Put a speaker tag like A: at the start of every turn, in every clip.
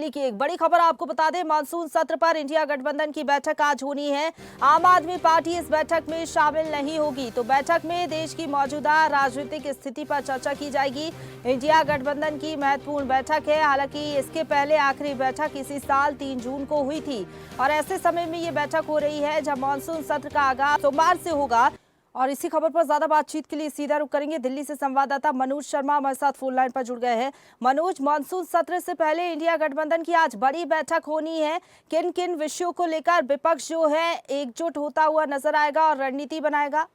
A: दिल्ली की एक बड़ी खबर आपको बता दें, मानसून सत्र पर इंडिया गठबंधन की बैठक आज होनी है। आम आदमी पार्टी इस बैठक में शामिल नहीं होगी, तो बैठक में देश की मौजूदा राजनीतिक स्थिति पर चर्चा की जाएगी। इंडिया गठबंधन की महत्वपूर्ण बैठक है। हालांकि इसके पहले आखिरी बैठक इसी साल 3 जून को हुई थी और ऐसे समय में ये बैठक हो रही है जब मानसून सत्र का आगाज सोमवार से होगा। और इसी खबर पर ज्यादा बातचीत के लिए सीधा रुख करेंगे। दिल्ली से संवाददाता मनोज शर्मा हमारे साथ फोन लाइन पर जुड़ गए हैं। मनोज, मानसून सत्र से पहले इंडिया गठबंधन की आज बड़ी बैठक होनी है। किन किन विषयों को लेकर विपक्ष जो है एकजुट होता हुआ नजर आएगा और रणनीति बनाएगा?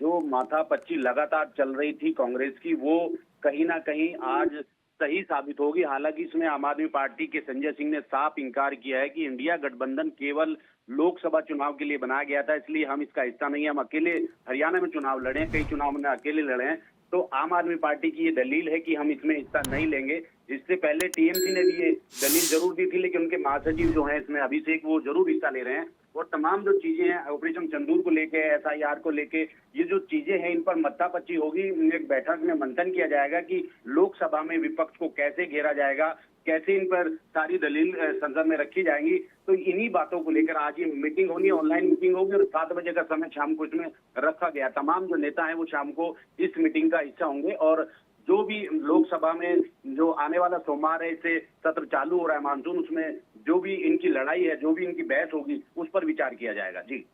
B: जो माथापच्ची लगातार चल रही थी कांग्रेस की, वो कहीं ना कहीं आज सही साबित होगी। हालांकि इसमें आम आदमी पार्टी के संजय सिंह ने साफ इंकार किया है कि इंडिया गठबंधन केवल लोकसभा चुनाव के लिए बनाया गया था, इसलिए हम इसका हिस्सा नहीं है। हम अकेले हरियाणा में चुनाव लड़े हैं, कई चुनाव में अकेले लड़े हैं। तो आम आदमी पार्टी की ये दलील है कि हम इसमें हिस्सा नहीं लेंगे। इससे पहले टीएमसी ने भी ये दलील जरूर दी थी, लेकिन उनके महासचिव जो हैं इसमें अभिषेक, वो जरूर हिस्सा ले रहे हैं। और तमाम जो चीजें हैं ऑपरेशन सिंदूर को लेके, एसआईआर को लेके, ये जो चीजें हैं इन पर मत्थापच्ची होगी। एक बैठक में मंथन किया जाएगा कि लोकसभा में विपक्ष को कैसे घेरा जाएगा, कैसे इन पर सारी दलील संसद में रखी जाएंगी। तो इन्हीं बातों को लेकर आज ये मीटिंग होनी है, ऑनलाइन मीटिंग होगी और 7 बजे का समय शाम को इसमें रखा गया। तमाम जो नेता हैं वो शाम को इस मीटिंग का हिस्सा होंगे और जो भी लोकसभा में जो आने वाला सोमवार है, इससे सत्र चालू हो रहा है मानसून, उसमें जो भी इनकी लड़ाई है, जो भी इनकी बहस होगी, उस पर विचार किया जाएगा। जी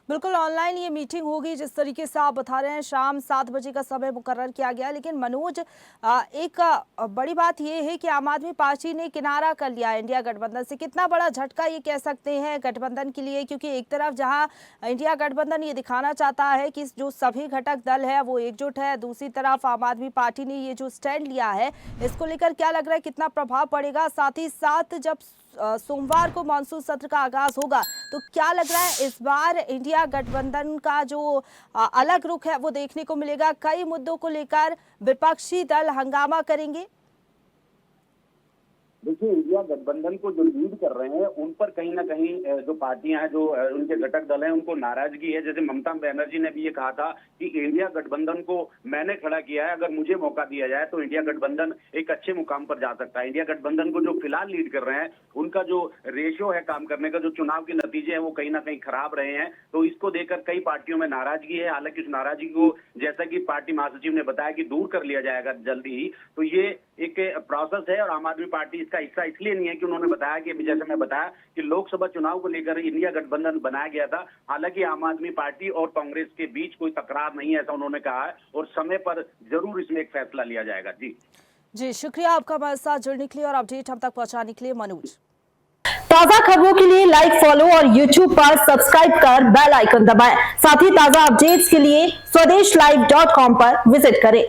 A: बिल्कुल, ऑनलाइन ये मीटिंग होगी। जिस तरीके से आप बता रहे हैं शाम 7 बजे का समय मुकर्रर किया गया। लेकिन मनोज, एक बड़ी बात ये है कि आम आदमी पार्टी ने किनारा कर लिया इंडिया गठबंधन से। कितना बड़ा झटका ये कह सकते हैं गठबंधन के लिए? क्योंकि एक तरफ जहां इंडिया गठबंधन ये दिखाना चाहता है कि जो सभी घटक दल है वो एकजुट है, दूसरी तरफ आम आदमी पार्टी ने ये जो स्टैंड लिया है, इसको लेकर क्या लग रहा है कितना प्रभाव पड़ेगा? साथ ही साथ जब सोमवार को मानसून सत्र का आगाज होगा तो क्या लग रहा है इस बार इंडिया गठबंधन का जो अलग रुख है वो देखने को मिलेगा? कई मुद्दों को लेकर विपक्षी दल हंगामा करेंगे।
B: देखिए, इंडिया गठबंधन को जो लीड कर रहे हैं उन पर कहीं ना कहीं जो पार्टियां हैं, जो उनके घटक दल हैं, उनको नाराजगी है। जैसे ममता बनर्जी ने भी ये कहा था कि इंडिया गठबंधन को मैंने खड़ा किया है, अगर मुझे मौका दिया जाए तो इंडिया गठबंधन एक अच्छे मुकाम पर जा सकता है। इंडिया गठबंधन को जो फिलहाल लीड कर रहे हैं, उनका जो रेशियो है काम करने का, जो चुनाव के नतीजे हैं वो कहीं ना कहीं खराब रहे हैं। तो इसको देखकर कई पार्टियों में नाराजगी है। हालांकि उस नाराजगी को, जैसा कि पार्टी महासचिव ने बताया, कि दूर कर लिया जाएगा जल्दी ही। तो ये एक प्रोसेस है और आम आदमी पार्टी इसका हिस्सा इसलिए नहीं है कि उन्होंने बताया कि जैसे मैं बताया कि लोकसभा चुनाव को लेकर इंडिया गठबंधन बनाया गया था। हालांकि आम आदमी पार्टी और कांग्रेस के बीच कोई तकरार नहीं है, ऐसा उन्होंने कहा है और समय पर जरूर इसमें एक फैसला लिया जाएगा।
A: जी शुक्रिया आपका हमारे साथ जुड़ने के लिए और अपडेट हम तक पहुंचाने के लिए मनोज।
C: ताजा खबरों के लिए लाइक, फॉलो और YouTube पर सब्सक्राइब कर बेल आइकन दबाएं। साथ ही ताजा अपडेट्स के लिए swedeshlive.com पर विजिट करें।